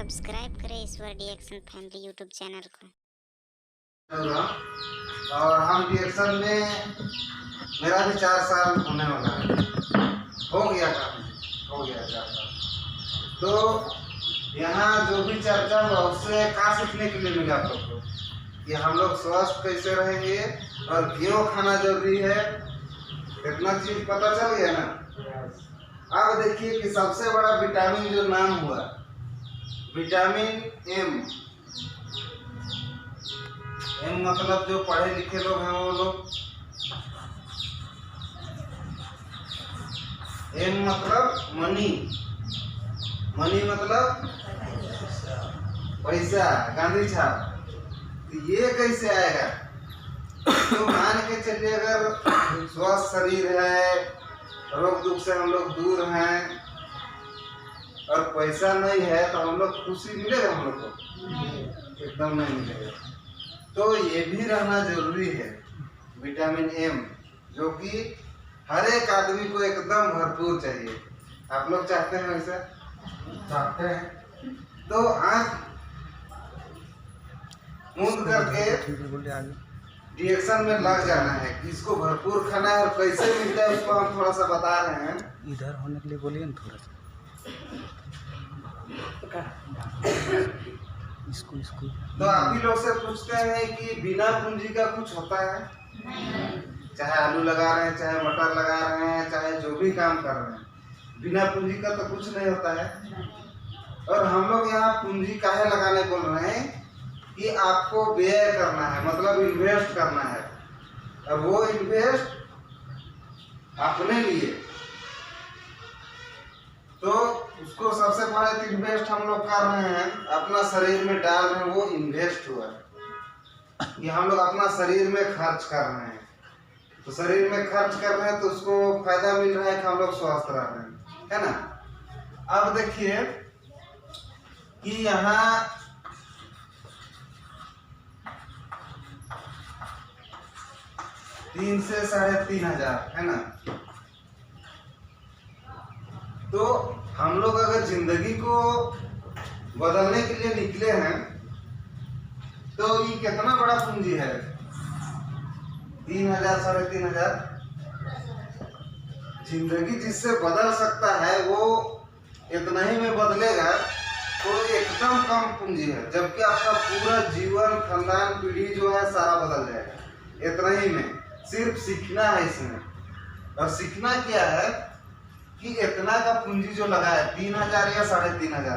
Subscribe करें ईश्वर reaction family YouTube channel को। और हम रिएक्शन में मेरा भी 4 साल होने वाला है, हो गया 4 साल। तो यहाँ जो भी चर्चा हुआ उससे क्या सीखने के लिए मिला आप लोग को कि हम लोग स्वस्थ कैसे रहेंगे और क्यों खाना जरूरी है, इतना चीज पता चल गया ना। अब देखिए कि सबसे बड़ा विटामिन जो नाम हुआ विटामिन एम मतलब जो पढ़े लिखे लोग हैं वो लोग, एम मतलब मनी मतलब पैसा, गांधी छाप। तो ये कैसे आएगा? तो मान के चलिए अगर स्वस्थ शरीर है, रोग दुख से हम लोग दूर हैं और पैसा नहीं है तो हम लोग खुशी मिलेगा? हम लोग को एकदम नहीं मिलेगा। तो ये भी रहना जरूरी है विटामिन एम, जो कि हर एक आदमी को एकदम भरपूर चाहिए। आप लोग चाहते हैं वैसा? चाहते हैं। तो आँख मूंद करके रिएक्शन में लग जाना है कि इसको भरपूर खाना है और कैसे मिलता है उसको हम थोड़ा सा बता रहे हैं। इधर होने के लिए बोलिए ना थोड़ा सा। इसको तो आप ही लोग से पूछते हैं कि बिना पूंजी का कुछ होता है? चाहे आलू लगा रहे हैं, चाहे मटर लगा रहे हैं, चाहे जो भी काम कर रहे हैं, बिना पूंजी का तो कुछ नहीं होता है। और हम लोग यहाँ पूंजी काहे लगाने बोल रहे हैं कि आपको व्यय करना है, मतलब इन्वेस्ट करना है। और वो इन्वेस्ट अपने लिए, तो उसको सबसे पहले तो इन्वेस्ट हम लोग कर रहे हैं, अपना शरीर में डाल रहे हैं, वो इन्वेस्ट हुआ है। ये हम लोग अपना शरीर में खर्च कर रहे हैं, तो शरीर में खर्च कर रहे हैं तो उसको फायदा मिल रहा है कि हम लोग स्वस्थ रह रहे हैं, है ना। अब देखिए कि यहाँ तीन से 3,500 है ना। तो हम लोग अगर जिंदगी को बदलने के लिए निकले हैं तो ये कितना बड़ा पूंजी है? 3,000 3,500 जिंदगी जिससे बदल सकता है वो इतना ही में बदलेगा तो एकदम कम पूंजी है, जबकि आपका पूरा जीवन खानदान पीढ़ी जो है सारा बदल जाएगा इतना ही में। सिर्फ सीखना है इसमें, और सीखना क्या है कि इतना का पूंजी जो लगा है 3,000 या 3,500 का,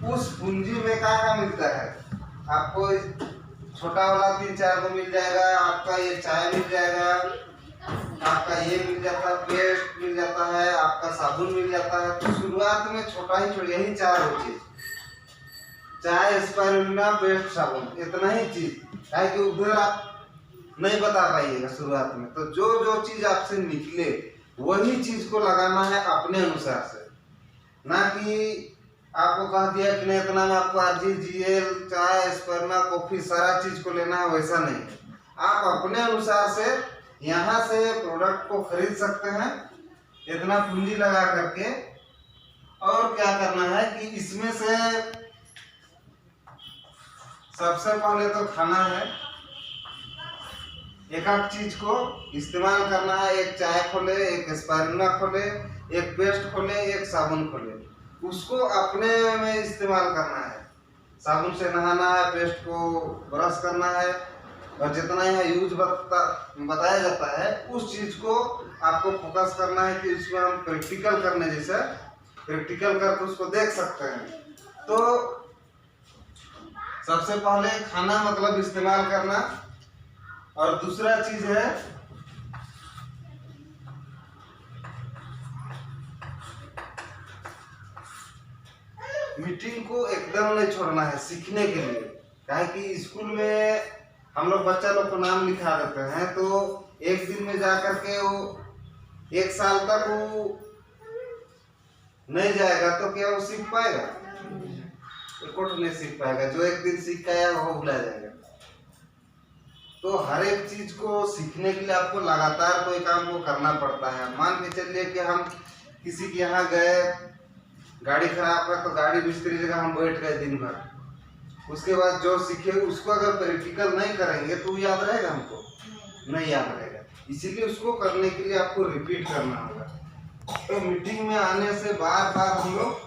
उस पूंजी में क्या मिलता है आपको? छोटा वाला 3-4 को मिल जाएगा, आपका ये चाय मिल जाएगा, आपका ये मिल जाता है, पेस्ट मिल जाता है, आपका साबुन मिल जाता है। तो शुरुआत में छोटा ही यही 4 चीज, चाय, स्पाइरुलिना, पेस्ट, साबुन, इतना ही चीज है कि उधर आप नहीं बता पाइएगा शुरुआत में। तो जो जो चीज आपसे निकले वही चीज को लगाना है अपने अनुसार से, ना कि आपको कह दिया कि नहीं इतना में आपको RGGL, चाय, स्पर्मा, कॉफी सारा चीज को लेना है, वैसा नहीं। आप अपने अनुसार से यहाँ से प्रोडक्ट को खरीद सकते हैं इतना पूंजी लगा करके। और क्या करना है कि इसमें से सबसे पहले तो खाना है, एक चीज को इस्तेमाल करना है। एक चाय खोले, एक स्पाइरुलिना खोले, एक पेस्ट खोले, एक साबुन खोले, उसको अपने में इस्तेमाल करना है। साबुन से नहाना है, पेस्ट को ब्रश करना है, और जितना यहाँ यूज बताया जाता है उस चीज को आपको फोकस करना है कि उसमें हम प्रैक्टिकल करने जैसे प्रैक्टिकल करके उसको देख सकते हैं। तो सबसे पहले खाना मतलब इस्तेमाल करना, और दूसरा चीज है मीटिंग को एकदम नहीं छोड़ना है सीखने के लिए। क्या है कि स्कूल में हम लोग बच्चा लोग को नाम लिखा देते हैं, तो एक दिन में जा करके वो 1 साल तक वो नहीं जाएगा तो क्या वो सीख पाएगा? कुछ नहीं सीख पाएगा। जो एक दिन सीख गया वो भुला जाएगा। तो हर एक चीज को सीखने के लिए आपको लगातार कोई काम को करना पड़ता है। मान के चलिए कि हम किसी के यहाँ गए गाड़ी खराब है तो गाड़ी मिस्त्री जगह हम बैठ गए दिन भर, उसके बाद जो सीखे उसको अगर प्रैक्टिकल नहीं करेंगे तो वो याद रहेगा हमको? नहीं याद रहेगा। इसीलिए उसको करने के लिए आपको रिपीट करना होगा। तो मीटिंग में आने से बार बार हम लोग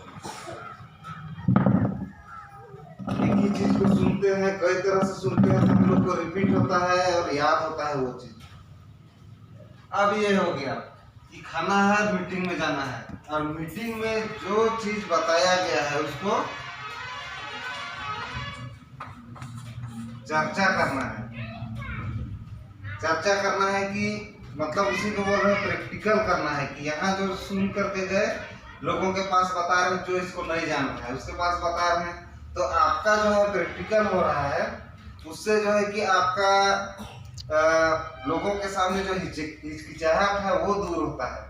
एक ही चीज को सुनते हैं, कई तरह से सुनते हैं, तो हम लोग को रिपीट होता है और याद होता है वो चीज। अब ये हो गया कि खाना है, मीटिंग में जाना है, और मीटिंग में जो चीज बताया गया है उसको चर्चा करना है। चर्चा करना है कि मतलब उसी को बोल रहे हैं प्रैक्टिकल करना है कि यहाँ जो सुन करके गए लोगों के पास बता रहे हैं, जो इसको नहीं जान रहा है उसके पास बता रहे हैं, तो आपका जो है प्रैक्टिकल हो रहा है। उससे जो है कि आपका लोगों के सामने जो हिचकिचाहट है वो दूर होता है।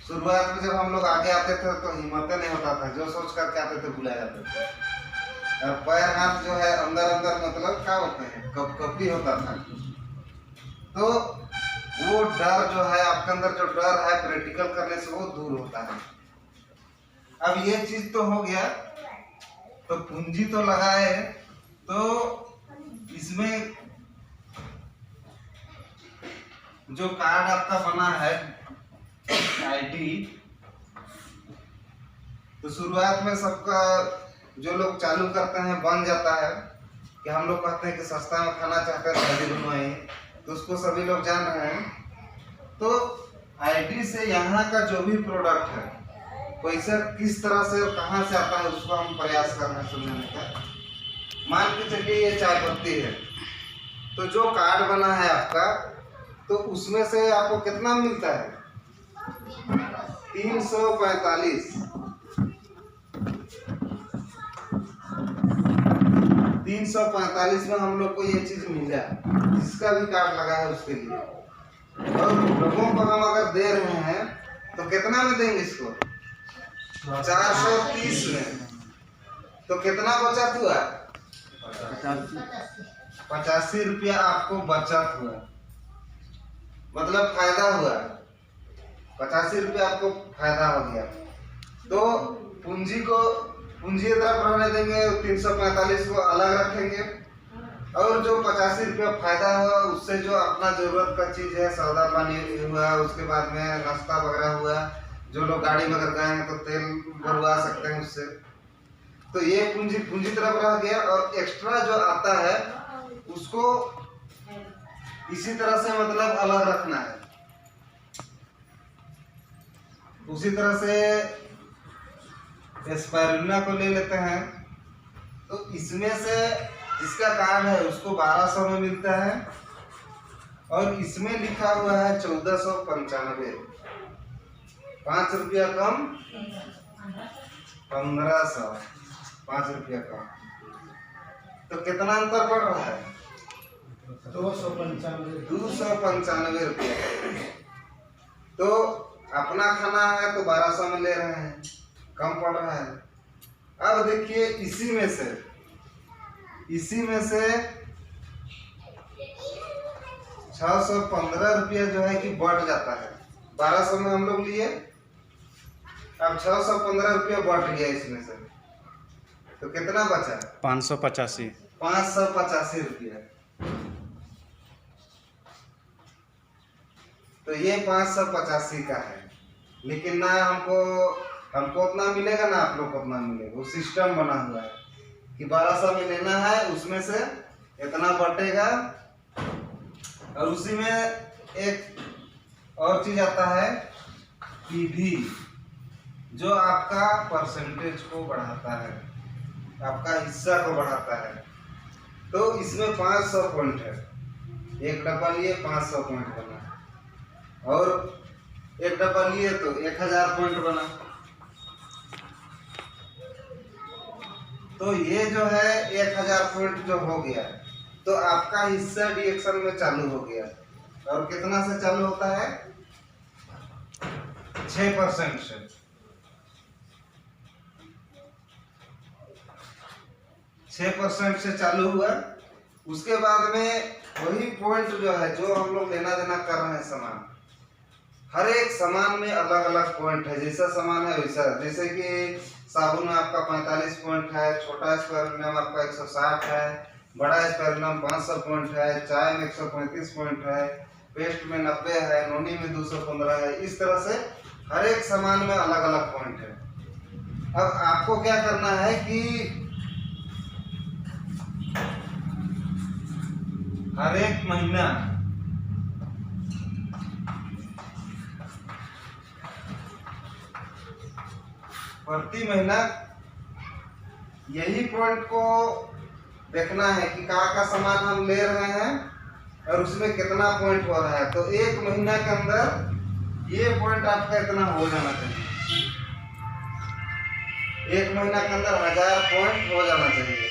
शुरुआत में जब हम लोग आगे आते थे तो हिम्मत नहीं होता था, जो सोच करके आते थे भुला जाते थे, और पैर हाथ जो है अंदर अंदर मतलब क्या होते हैं, कपकपी होता था। तो वो डर जो है आपके अंदर, जो डर है प्रैक्टिकल करने से वो दूर होता है। अब ये चीज तो हो गया, तो पूंजी तो लगाए, तो इसमें जो कार्ड आपका बना है आईडी, तो शुरुआत में सबका जो लोग चालू करते हैं बन जाता है कि हम लोग कहते हैं कि सस्ता में खाना चाहते हैं शादी बनवाए, तो उसको सभी लोग जान रहे हैं। तो आईडी से यहाँ का जो भी प्रोडक्ट है पैसा किस तरह से और कहाँ से आता है उसको हम प्रयास कर रहे हैं समझने का। मान के चलिए ये चाय पत्ती है, तो जो कार्ड बना है आपका, तो उसमें से आपको कितना मिलता है? 345। 345 में हम लोग को ये चीज मिला, जिसका भी कार्ड लगा है उसके लिए। और लोगों को हम अगर दे रहे हैं तो कितना में देंगे इसको? 430 में। तो कितना बचत हुआ? 85 रुपया आपको बचत हुआ, मतलब फायदा हुआ। 85 रुपया आपको फायदा हो गया। तो पूंजी की तरफ रहने देंगे, 345 को अलग रखेंगे, और जो 85 रुपया फायदा हुआ उससे जो अपना जरूरत का चीज है, सौदा पानी हुआ, उसके बाद में नाश्ता वगैरह हुआ, जो लोग गाड़ी में अगर गए हैं तो तेल भरवा सकते हैं उससे, तो ये पूंजी तरफ रह गया। और एक्स्ट्रा जो आता है उसको इसी तरह से मतलब अलग रखना है। उसी तरह से स्पाइरुलिना को ले लेते हैं, तो इसमें से जिसका कार्ड है उसको 1200 में मिलता है, और इसमें लिखा हुआ है 1495, 5 रुपया कम, 1500, 5 रुपया कम। तो कितना अंतर पड़ रहा है? 295 रुपया। तो अपना खाना है तो 1200 में ले रहे हैं, कम पड़ रहा है। अब देखिए इसी में से 615 रुपया जो है कि बढ़ जाता है। 1200 में हम लोग लिए, अब 615 रुपया बढ़ गया इसमें से, तो कितना बचा? 585 रुपया। तो ये 585 का है, लेकिन ना हमको उतना मिलेगा ना आप लोग को उतना मिलेगा। वो सिस्टम बना हुआ है कि 1200 में लेना है, उसमें से इतना बटेगा, और उसी में एक और चीज आता है पीवी, जो आपका परसेंटेज को बढ़ाता है, आपका हिस्सा को बढ़ाता है। तो इसमें 500 पॉइंट है, एक डब्बा लिए 500 पॉइंट बना, और एक डब्बा लिए तो 1000 पॉइंट बना। तो ये जो है 1000 पॉइंट जो हो गया, तो आपका हिस्सा डीएक्शन में चालू हो गया। और कितना से चालू होता है? 6% से। 6% से चालू हुआ। उसके बाद में वही पॉइंट जो है, जो हम लोग लेना देना कर रहे हैं सामान, हर एक सामान में अलग अलग पॉइंट है, जैसा सामान है वैसा। जैसे कि साबुन में आपका 45 पॉइंट है, छोटा स्पायरुलिनम आपका 160 है, बड़ा स्पायरुलिनम 500 पॉइंट है, चाय में 135 पॉइंट है, पेस्ट में 90 है, नोनी में 215 है। इस तरह से हर एक सामान में अलग अलग पॉइंट है। अब आपको क्या करना है कि हर एक महीना प्रति महीना यही पॉइंट को देखना है कि कहाँ का सामान हम ले रहे हैं और उसमें कितना पॉइंट हो रहा है। तो एक महीना के अंदर ये पॉइंट आपका इतना हो जाना चाहिए। एक महीना के अंदर 1000 पॉइंट हो जाना चाहिए।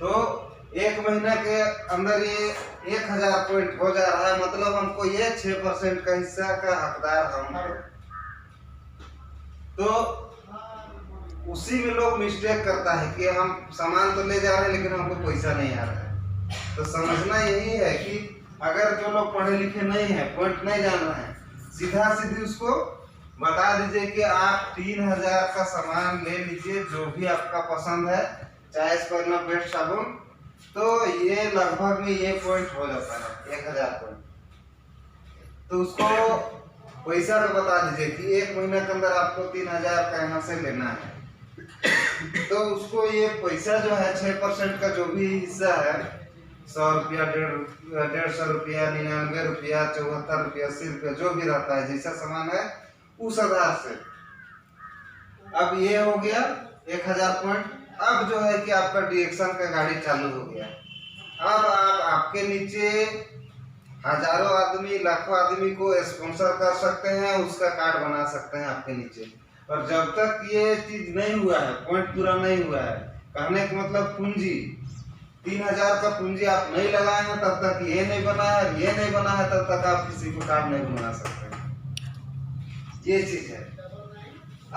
तो एक महीना के अंदर ये 1000 पॉइंट हो जा रहा है, मतलब हमको ये 6% का हिस्सा का हकदार हम हैं। तो उसी में लोग मिस्टेक करता है कि हम सामान तो ले जा रहे हैं लेकिन हमको पैसा नहीं आ रहा है। तो समझना यही है कि अगर जो लोग पढ़े लिखे नहीं है, पॉइंट नहीं जान रहे हैं, सीधा सीधी उसको बता दीजिए कि आप 3000 का सामान ले लीजिए, जो भी आपका पसंद है, चाहे स्पायरुलिनम पेस्ट साबुन, तो ये लगभग में ये पॉइंट हो जाता है 1000 पॉइंट। तो उसको पैसा का बता दीजिए कि एक महीना के अंदर आपको 3000 का यहाँ से लेना है। तो उसको ये पैसा जो है 6% का जो भी हिस्सा है, 100 रुपया, 150 रुपया, 99 रुपया, 74 रुपया, 80 रुपया, जो भी रहता है, जैसा सामान है उस आधार से। अब ये हो गया 1000 पॉइंट। अब जो है कि आपका डीएक्शन का गाड़ी चालू हो गया। अब आप आपके नीचे हजारों आदमी, लाखों आदमी को स्पॉन्सर कर सकते हैं, उसका कार्ड बना सकते हैं आपके नीचे। और जब तक ये चीज नहीं हुआ है, पॉइंट पूरा नहीं हुआ है, कहने का मतलब पूंजी 3000 का पूंजी आप नहीं लगाए हैं, तब तक ये नहीं बना है, ये नहीं बना है, तब तक आप किसी को कार्ड नहीं बना सकते। ये चीज है।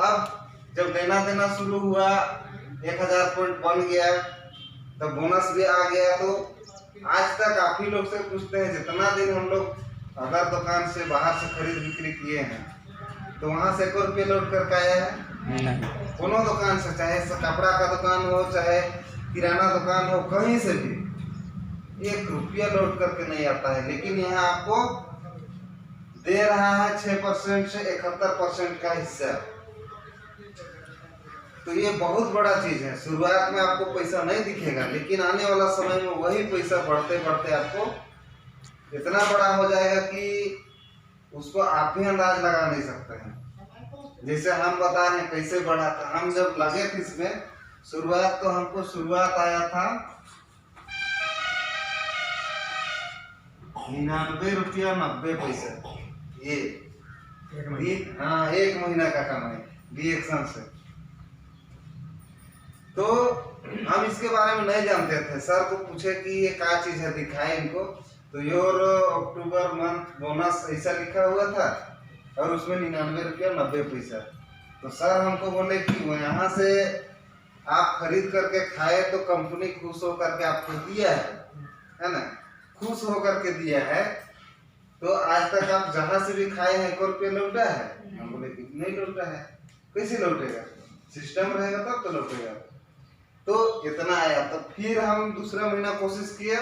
अब जब लेना देना शुरू हुआ, 1000 पॉइंट बन गया, तब बोनस भी आ गया। तो आज तक आप ही लोग से पूछते हैं, जितना दिन हम लोग अदर दुकान से बाहर से खरीद बिक्री किए हैं, तो वहां से 1 रुपये लौट करके आया है? कोनो दुकान से, चाहे कपड़ा का दुकान हो, चाहे किराना दुकान हो, कहीं से भी 1 रुपया लौट करके नहीं आता है। लेकिन यहाँ आपको दे रहा है 6% से 71% का हिस्सा। तो ये बहुत बड़ा चीज है। शुरुआत में आपको पैसा नहीं दिखेगा, लेकिन आने वाला समय में वही पैसा बढ़ते बढ़ते आपको इतना बड़ा हो जाएगा कि उसको आप ही अंदाज लगा नहीं सकते हैं। जैसे हम बता रहे हैं कैसे बढ़ा था। हम जब लगे थे इसमें, शुरुआत तो हमको शुरुआत आया था 99 रुपया 90 पैसा। ये हाँ, एक महीना का कमाई डीएक्शन से। तो हम इसके बारे में नहीं जानते थे। सर को पूछे कि ये क्या चीज है, दिखाए इनको। तो योर अक्टूबर मंथ बोनस ऐसा लिखा हुआ था और उसमें 99 रुपया 90 पैसा। तो सर हमको बोले कि यहाँ से आप खरीद करके खाए तो कंपनी खुश होकर के आपको दिया है ना, खुश होकर के दिया है। तो आज तक आप जहाँ से भी खाए हैं 1 रुपया लौटा है? हम बोले कि नहीं लौटा है। कैसे लौटेगा? सिस्टम रहेगा तब तो लौटेगा। तो इतना आया। तो फिर हम दूसरा महीना कोशिश किया,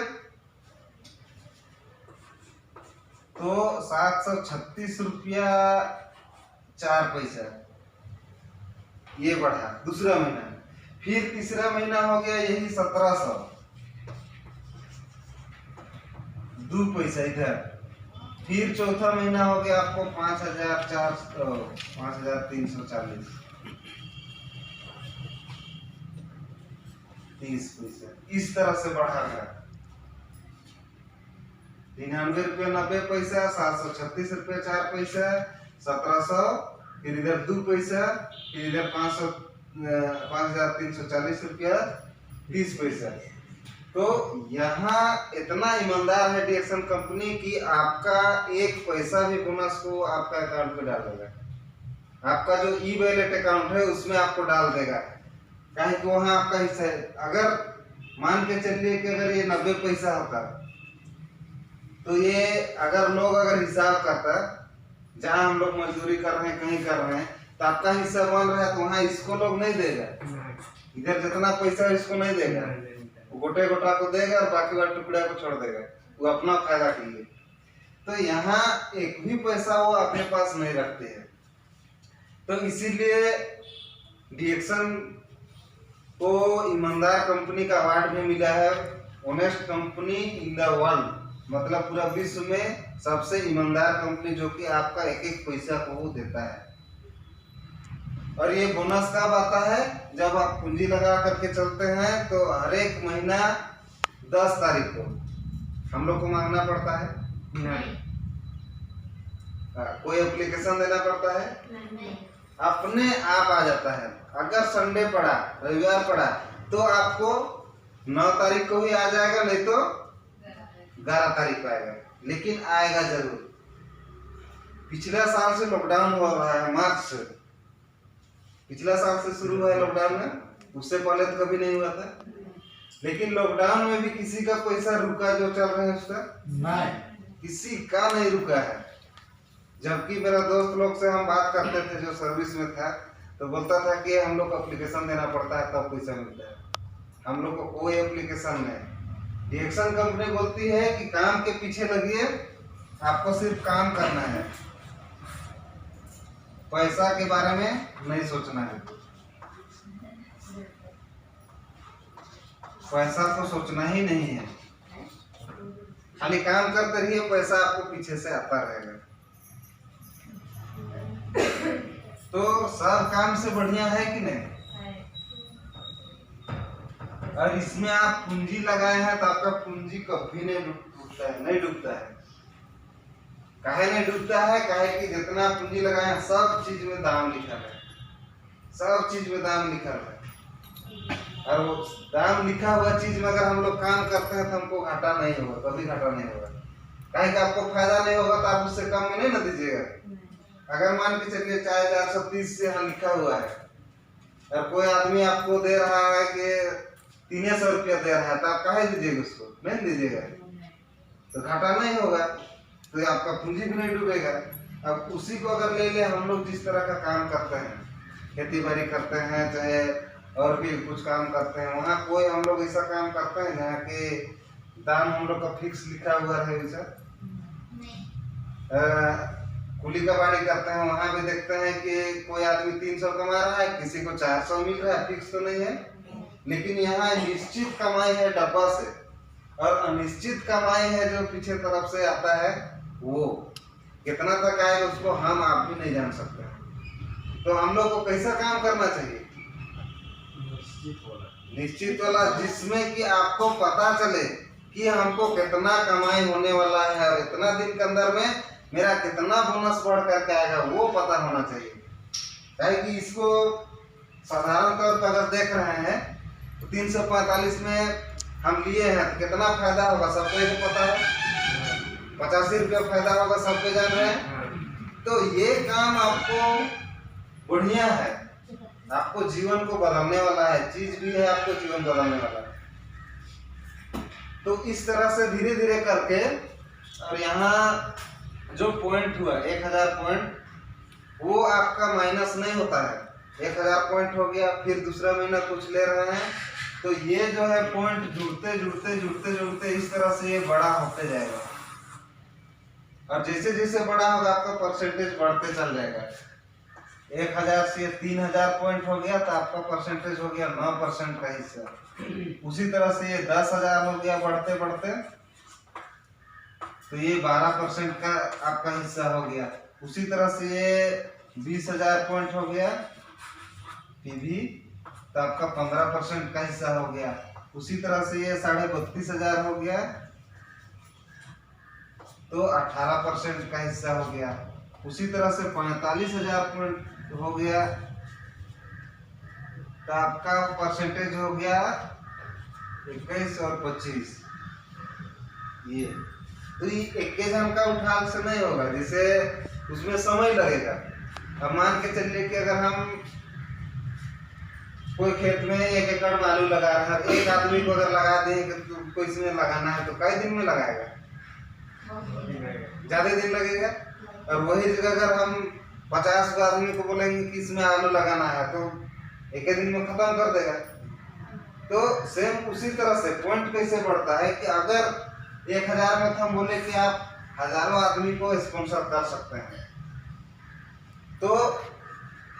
तो 736 रुपया 4 पैसा ये बढ़ा दूसरा महीना। फिर तीसरा महीना हो गया यही 1702 पैसा इधर। फिर चौथा महीना हो गया आपको 5340 30 पैसा। इस तरह से बढ़ा गया। 99 रुपया 90 पैसा, 736 रुपया 4 पैसा, 1700, फिर इधर 2 पैसा, फिर इधर 5340 रुपया 30 पैसा। तो यहाँ इतना ईमानदार है डीएक्शन कंपनी की आपका एक पैसा भी बोनस को आपका अकाउंट पे डाल देगा। आपका जो ई वैलेट अकाउंट है उसमें आपको डाल देगा, कहीं कि वहाँ आपका हिस्सा है। अगर मान के चलिए कि अगर ये 90 पैसा होता तो ये अगर हिसाब करता, जहाँ हम लोग मजदूरी कर रहे हैं कहीं कर रहे हैं तो आपका हिस्सा बन रहा है तो वहाँ इसको लोग नहीं देगा, इधर जितना पैसा है इसको नहीं देगा, वो गोटे गोटा को देगा और बाकी वाले टुकड़ा को छोड़ देगा, वो अपना फायदा के लिए। तो यहाँ एक भी पैसा वो अपने पास नहीं रखते हैं। तो इसीलिए डिएक्शन को ईमानदार कंपनी का अवार्ड भी मिला है, honest company in the world, मतलब पूरा विश्व में सबसे ईमानदार कंपनी जो कि आपका एक एक पैसा को वो देता है। और ये बोनस कब आता है? जब आप पूंजी लगा करके चलते हैं तो हर एक महीना 10 तारीख को हम लोग को मांगना पड़ता है नहीं। कोई एप्लीकेशन देना पड़ता है नहीं। अपने आप आ जाता है। अगर संडे पड़ा, रविवार पड़ा तो आपको 9 तारीख को ही आ जाएगा, नहीं तो 11 तारीख को आएगा, लेकिन आएगा जरूर। पिछला साल से लॉकडाउन हो रहा है, मार्च से, पिछला साल से शुरू हुआ है लॉकडाउन में, उससे पहले तो कभी नहीं हुआ था। लेकिन लॉकडाउन में भी किसी का पैसा रुका जो चल रहा है उसका नहीं, किसी का नहीं रुका है। जबकि मेरा दोस्त लोग से हम बात करते थे जो सर्विस में था, तो बोलता था कि हम लोग को एप्लीकेशन देना पड़ता है तब पैसा मिलता है, हम लोग को कोई एप्लीकेशन नहीं। डिएक्शन कंपनी बोलती है कि काम के पीछे लगिए, आपको सिर्फ काम करना है, पैसा के बारे में नहीं सोचना है, पैसा तो सोचना ही नहीं है, खाली काम करते रहिए, पैसा आपको पीछे से आता रहेगा। तो सब काम से बढ़िया है कि नहीं? और इसमें आप पूंजी लगाए हैं तो आपका पूंजी कभी नहीं डूबता है, नहीं डूबता है। काहे नहीं डूबता है? काहे कि जितना पूंजी लगाए हैं सब चीज में दाम लिखा है, सब चीज में दाम लिखा है। और वो दाम लिखा हुआ चीज में अगर हम लोग काम करते हैं तो हमको घाटा नहीं होगा, कभी घाटा नहीं होगा। काहे कि आपको फायदा नहीं होगा तो आप उससे कम में नहीं ना दीजिएगा। अगर मान के चलिए 430 से यहाँ लिखा हुआ है और कोई आदमी आपको दे रहा है कि 300 रुपया दे रहा है, तो आप काहे दीजिएगा उसको? नहीं दीजिएगा, तो घाटा नहीं होगा, तो आपका पूंजी भी नहीं डूबेगा। अब उसी को अगर ले ले, हम लोग जिस तरह का काम करते हैं, खेती बाड़ी करते हैं चाहे और भी कुछ काम करते हैं, वहाँ कोई हम लोग ऐसा काम करते हैं जहाँ के दाम हम लोग का फिक्स लिखा हुआ है। वैसा कुली का बाड़ी करते हैं, वहाँ भी देखते हैं कि कोई आदमी 300 कमा रहा है, किसी को 400 मिल रहा है, फिक्स तो नहीं है। लेकिन यहाँ निश्चित कमाई है डब्बा से, और अनिश्चित कमाई है जो पीछे तरफ से आता है, वो कितना तक आएगा उसको हम आप भी नहीं जान सकते। तो हम लोग को कैसा काम करना चाहिए? निश्चित वाला, जिसमें कि आपको पता चले कि हमको कितना कमाई होने वाला है और इतना दिन के अंदर में मेरा कितना बोनस बढ़ करके आएगा, वो पता होना चाहिए। काहे कि इसको साधारण तौर पर अगर देख रहे हैं तो 345 में हम लिए हैं तो कितना फायदा होगा सबको ही पता है, 85 रुपया फायदा होगा, सबको जान रहे हैं। तो ये काम आपको बढ़िया है, आपको जीवन को बदलने वाला है, चीज भी है आपको जीवन बदलने वाला है। तो इस तरह से धीरे धीरे करके, और यहाँ जो पॉइंट हुआ 1000 पॉइंट, वो आपका माइनस नहीं होता है। 1000 पॉइंट हो गया, फिर दूसरा महीना कुछ ले रहे हैं, तो ये जो है पॉइंट जुड़ते जुड़ते जुड़ते जुड़ते इस तरह से ये बड़ा होते जाएगा, और जैसे जैसे बड़ा होगा आपका परसेंटेज बढ़ते चल जाएगा। 1000 से 3000 पॉइंट हो गया तो आपका परसेंटेज हो गया 9% का हिस्सा। उसी तरह से ये 10,000 हो गया बढ़ते बढ़ते, तो ये 12% का आपका हिस्सा हो गया। उसी तरह से ये 20,000 पॉइंट हो गया, फिर भी तो आपका 15% का हिस्सा हो गया। उसी तरह से ये 32,500 हो गया, तो 18% का हिस्सा हो गया। उसी तरह से 45,000 पॉइंट हो गया, तो आपका परसेंटेज हो गया 21 और 25। ये तो ये 21 का उठाल से नहीं होगा, जैसे उसमें समय लगेगा। अब मान के चलिए कि अगर हम कोई खेत में 1 एकड़ में आलू लगा रहा है, एक आदमी को अगर लगा दें कि तुमको इसमें लगाना है तो कई दिन में लगाएगा? ज्यादा दिन लगेगा। और वही जगह अगर हम 50 आदमी को बोलेंगे कि इसमें आलू लगाना है तो एक ही दिन में खत्म कर देगा। तो सेम उसी तरह से पॉइंट कैसे बढ़ता है कि अगर 1000 में हम बोले कि आप हजारों आदमी को स्पॉन्सर कर सकते हैं, तो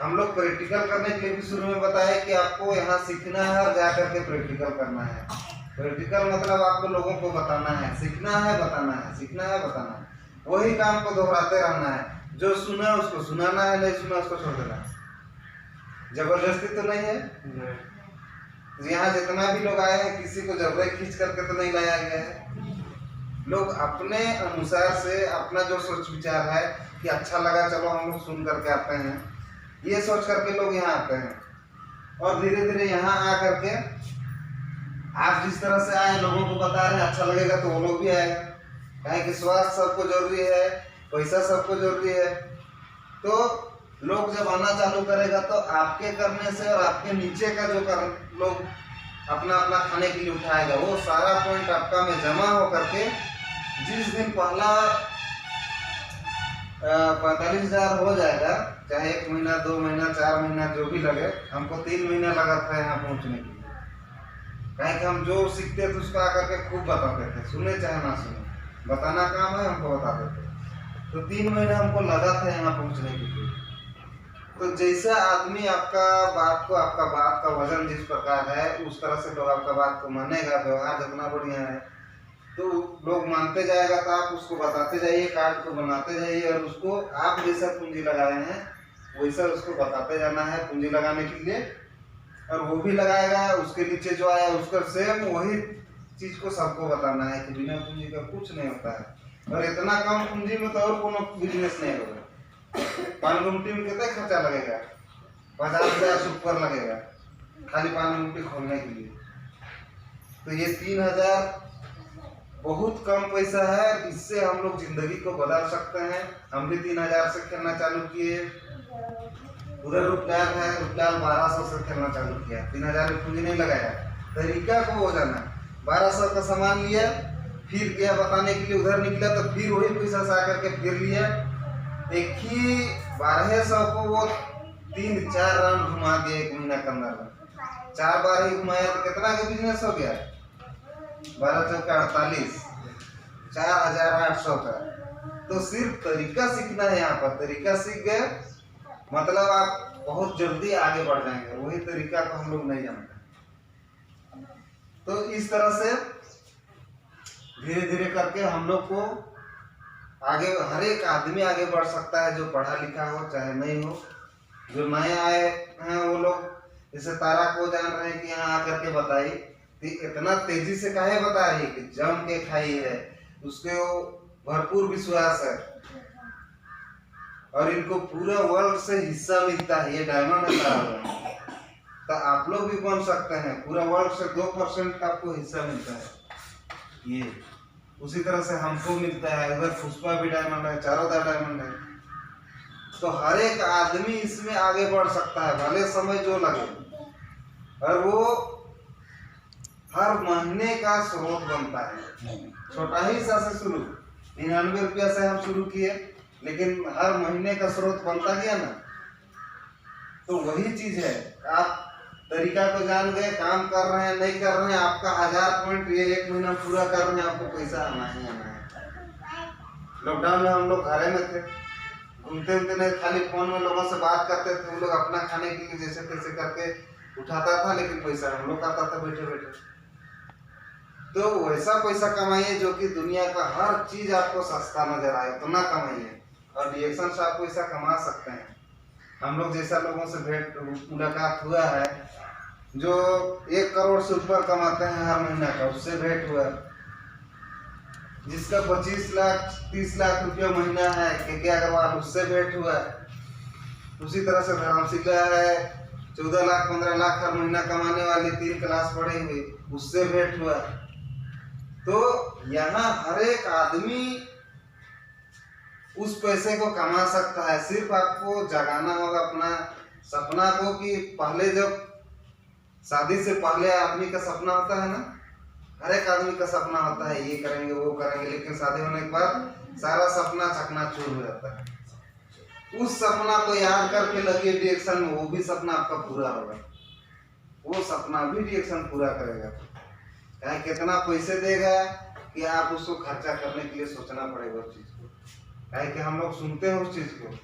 हम लोग प्रैक्टिकल करने के लिए भी शुरू में बताया कि आपको यहाँ सीखना है और जा करके प्रैक्टिकल करना है। प्रैक्टिकल मतलब आपको लोगों को बताना है, सीखना है बताना है, सीखना है बताना है, वही काम को दोहराते रहना है। जो सुना उसको सुनाना है, नहीं सुना उसको छोड़ देना है। जबरदस्ती तो नहीं है। यहाँ जितना भी लोग आए हैं किसी को जबरदस्ती खींच करके तो नहीं लाया गया है। लोग अपने अनुसार से अपना जो सोच विचार है कि अच्छा लगा चलो हम लोग सुन करके आते हैं, ये सोच करके लोग यहाँ आते हैं। और धीरे धीरे यहाँ आ करके आप जिस तरह से आए लोगों को बता रहे हैं अच्छा लगेगा तो वो लोग भी आएगा। कहें कि स्वास्थ्य सबको जरूरी है, पैसा सबको जरूरी है, तो लोग जब आना चालू करेगा तो आपके करने से और आपके नीचे का जो लोग अपना अपना खाने के लिए उठाएगा, वो सारा पॉइंट आपका में जमा हो करके जिस दिन पहला 45,000 हो जाएगा, चाहे 1 महीना 2 महीना 4 महीना जो भी लगे, हमको 3 महीना लगा था यहाँ पहुँचने के लिए। कहें कि हम जो सीखते थे उसको आकर के खूब बताते थे, सुने चाहे ना सुने, बताना काम है, हमको बताते थे। तो 3 महीना हमको लगा था यहाँ पहुँचने के लिए। तो जैसा आदमी आपका बात का वजन जिस प्रकार है उस तरह से लोग आपका बात को मानेगा। व्यवहार जितना बढ़िया है तो लोग मानते जाएगा, तो आप उसको बताते जाइए, कार्ड को बनाते जाइए और उसको आप जैसा पूंजी लगाए हैं वैसा उसको बताते जाना है पूंजी लगाने के लिए। और वो भी लगाएगा, उसके नीचे जो आया उसका सेम वही चीज को सबको बताना है कि बिना पूंजी का कुछ नहीं होता है। और इतना कम पूंजी में तो और कोनो बिजनेस नहीं होगा। पान गुमटी में कितना खर्चा लगेगा? 50,000 से ऊपर लगेगा खाली पान गुमटी खोलने के लिए। तो ये 3,000 बहुत कम पैसा है, इससे हम लोग जिंदगी को बदल सकते हैं। हम भी 3,000 से खेलना चालू किए, उधर रुपयाल है, रुपयाल 1200 से खेलना चालू किया। 3,000 में पूंजी नहीं लगाया, तरीका को हो जाना। 1200 का सामान लिया, फिर गया बताने के लिए, उधर निकला तो फिर वही पैसा से आकर के फिर लिया। एक ही 1200 को वो 3-4 राउंड घुमा दिया 1 महीना के अंदर में। 4 बार ही घुमाया तो कितना का बिजनेस हो गया? 12 चौका 48, 4,800 का। तो सिर्फ तरीका सीखना है। यहाँ पर तरीका सीख गए मतलब आप बहुत जल्दी आगे बढ़ जाएंगे। वही तरीका को हम लोग नहीं जानते। तो इस तरह से धीरे धीरे करके हम लोग को आगे, हर एक आदमी आगे बढ़ सकता है, जो पढ़ा लिखा हो चाहे नहीं हो। जो नए आए हैं वो लोग जैसे तारा को जान रहे हैं कि यहाँ आकर के बताई, इतना तेजी से काहे बता रही है कि जम के खाई है, उसके भरपूर विश्वास है और इनको पूरा वर्ल्ड से हिस्सा मिलता है। ये डायमंड है तारा। तो आप लोग भी बन सकते हैं, पूरा वर्ल्ड से 2% का आपको हिस्सा मिलता है। ये उसी तरह से हमको मिलता है। उधर पुष्पा भी डायमंड है, चारों डायमंड है। तो हर एक आदमी इसमें आगे बढ़ सकता है, भले समय जो लगे। और वो हर महीने का स्रोत बनता है। छोटा ही सा से शुरू, 99 रुपया से हम शुरू किए, लेकिन हर महीने का स्रोत बनता गया ना। तो वही चीज है, आप तरीका को जान गए, काम कर रहे हैं नहीं कर रहे हैं, आपका 1000 पॉइंट ये 1 महीना पूरा कर रहे हैं, आपको पैसा आना ही आना है। लॉकडाउन में हम लोग घरे में थे, घूमते उमते नहीं, खाली फोन में लोगों से बात करते थे। हम लोग अपना खाने के लिए जैसे तैसे करके उठाता था, लेकिन पैसा हम लोग आता था बैठे बैठे। तो वैसा पैसा कमाइए जो कि दुनिया का हर चीज आपको सस्ता नजर आए, उतना कमाइए और रिएक्शन से आप पैसा कमा सकते हैं। हम लोग जैसा लोगों से भेंट मुलाकात हुआ है, जो 1 करोड़ से ऊपर कमाते हैं हर महीना का, उससे भेंट हुआ। जिसका 25 लाख 30 लाख रुपया महीना है, के अग्रवाल, उससे भेंट हुआ। उसी तरह से धर्मशिला है, 14 लाख 15 लाख हर महीना कमाने वाली, 3 क्लास पढ़े हुए, उससे भेंट हुआ। तो यहाँ हर एक आदमी उस पैसे को कमा सकता है। सिर्फ आपको जगाना होगा अपना सपना को कि पहले जब शादी से पहले आदमी का सपना होता है ना, हर एक आदमी का सपना होता है ये करेंगे वो करेंगे, लेकिन शादी होने के बाद सारा सपना चकनाचूर हो जाता है। उस सपना को याद करके लगे डिएक्शन में, वो भी सपना आपका पूरा होगा, वो सपना भी डिएक्शन पूरा करेगा। चाहे कितना पैसे देगा कि आप उसको खर्चा करने के लिए सोचना पड़ेगा उस चीज को, चाहे कि हम लोग सुनते हैं उस चीज को,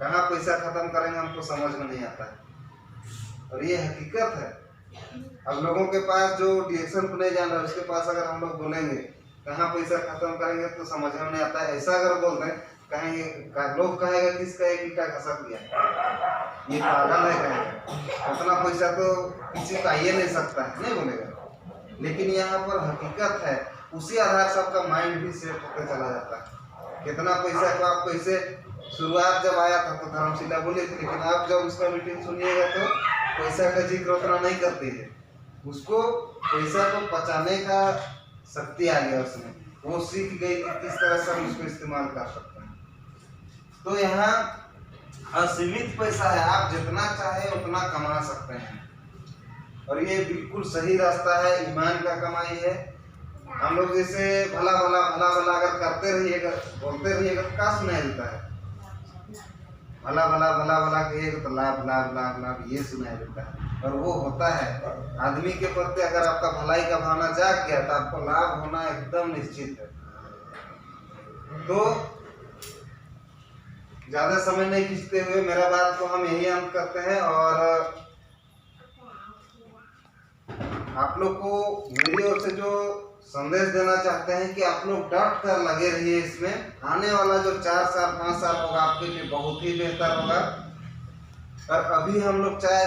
कहाँ पैसा खत्म करेंगे हमको समझ में नहीं आता है, और ये हकीकत है। अब लोगों के पास जो डिएक्शन को नहीं जान रहा है उसके पास अगर हम लोग बोलेंगे कहाँ पैसा खत्म करेंगे तो समझ में नहीं आता है। ऐसा अगर बोल दें कहेंगे, लोग कहेगा किसका एक ईटा घसक गया, ये पागल है कहेगा, उतना पैसा तो किसी का ये नहीं सकता है, नहीं बोलेगा। लेकिन यहाँ पर हकीकत है, उसी आधार से आपका माइंड भी सेट होकर चला जाता है। कितना पैसा को आप कैसे शुरुआत जब आया था तो धर्मशिला बोले थे, लेकिन आप जब उसका मीटिंग सुनिएगा तो पैसा का जिक्र उतना नहीं करते हैं। उसको पैसा को पचाने का शक्ति आ गया उसमें, वो सीख गई कि किस तरह से हम उसको इस्तेमाल कर सकते हैं। तो यहाँ असीमित पैसा है, आप जितना चाहे उतना कमा सकते हैं, और ये बिल्कुल सही रास्ता है, ईमान का कमाई है। हम लोग जैसे भला भला भला भला अगर करते रहिएगा बोलते रहिएगा तो क्या सुनाई देता है, भला भला भला भला कहिएगा तो लाभ लाभ लाभ लाभ ये सुनाई देता है, और वो होता है। आदमी के प्रति अगर आपका भलाई का भावना जाग गया तो आपको लाभ होना एकदम निश्चित है। तो ज्यादा समय नहीं खींचते हुए मेरा बात को हम यही अंत करते हैं, और आप लोग को मेरी ओर से जो संदेश देना चाहते हैं कि आप लोग डट कर लगे रहिए इसमें। आने वाला जो 4 साल 5 साल होगा आपके लिए बहुत ही बेहतर होगा। और अभी हम लोग चाय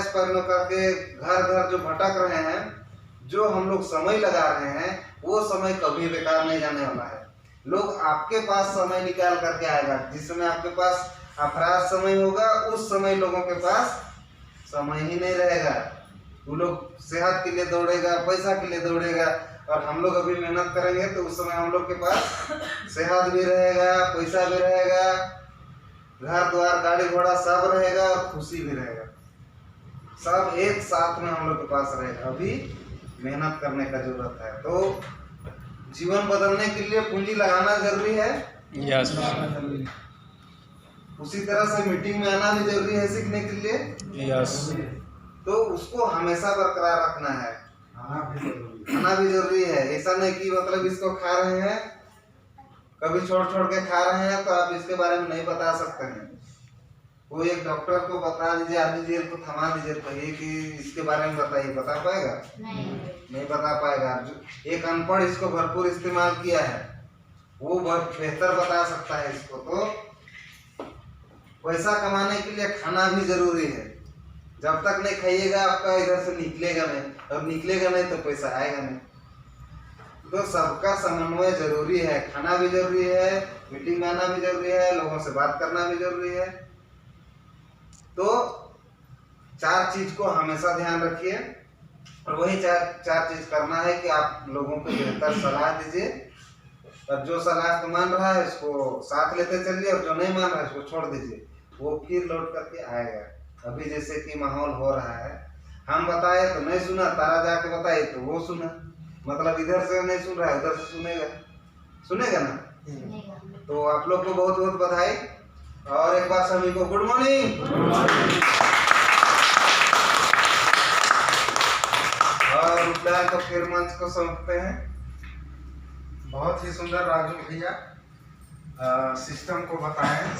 स्पर्नो करके घर घर जो भटक रहे हैं, जो हम लोग समय लगा रहे हैं, वो समय कभी बेकार नहीं जाने वाला है। लोग आपके पास समय निकाल करके आएगा, जिस समय आपके पास अपराध समय होगा उस समय लोगों के पास समय ही नहीं रहेगा। वो लोग सेहत के लिए दौड़ेगा, पैसा के लिए दौड़ेगा, और हम लोग अभी मेहनत करेंगे तो उस समय हम लोग के पास सेहत भी रहेगा, पैसा भी रहेगा, घर द्वार गाड़ी घोड़ा सब रहेगा, और खुशी भी रहेगा, सब एक साथ में हम लोग के पास रहेगा। अभी मेहनत करने का जरूरत है। तो जीवन बदलने के लिए पूंजी लगाना जरूरी है, यस। उसी तरह से मीटिंग में आना भी जरूरी है सीखने के लिए, यस। तो उसको हमेशा बरकरार रखना है। खाना भी जरूरी है, ऐसा नहीं कि मतलब इसको खा रहे हैं कभी छोड़ छोड़ के खा रहे हैं तो आप इसके बारे में नहीं बता सकते हैं। वो एक डॉक्टर को बता दीजिए, आदमी जेल को थमा दीजिए, कहिए कि इसके बारे में बताइए, बता पाएगा? नहीं बता पाएगा। एक अनपढ़ इसको भरपूर इस्तेमाल किया है, वो बहुत बेहतर बता सकता है इसको। तो पैसा कमाने के लिए खाना भी जरूरी है। जब तक नहीं खाइएगा आपका इधर से निकलेगा नहीं, और निकलेगा नहीं तो पैसा आएगा नहीं। तो सबका समन्वय जरूरी है, खाना भी जरूरी है, मीटिंग में आना भी जरूरी है, लोगों से बात करना भी जरूरी है। तो 4 चीज को हमेशा ध्यान रखिए, और वही चार चीज करना है कि आप लोगों को बेहतर सलाह दीजिए, और जो सलाह को मान रहा है इसको साथ लेते चलिए, और जो नहीं मान रहा है इसको छोड़ दीजिए, वो फिर लौट करके आएगा। अभी जैसे कि माहौल हो रहा है, हम बताए तो नहीं सुना, तारा जाके बताए तो वो सुना, मतलब इधर से नहीं सुन रहा है उधर से सुनेगा ना। तो आप लोग को बहुत बहुत बधाई, और एक बार सभी को गुड मॉर्निंग। और उद्यान को फिर मंच को सौंपते हैं। बहुत ही सुंदर राजू भैया सिस्टम को बताएं।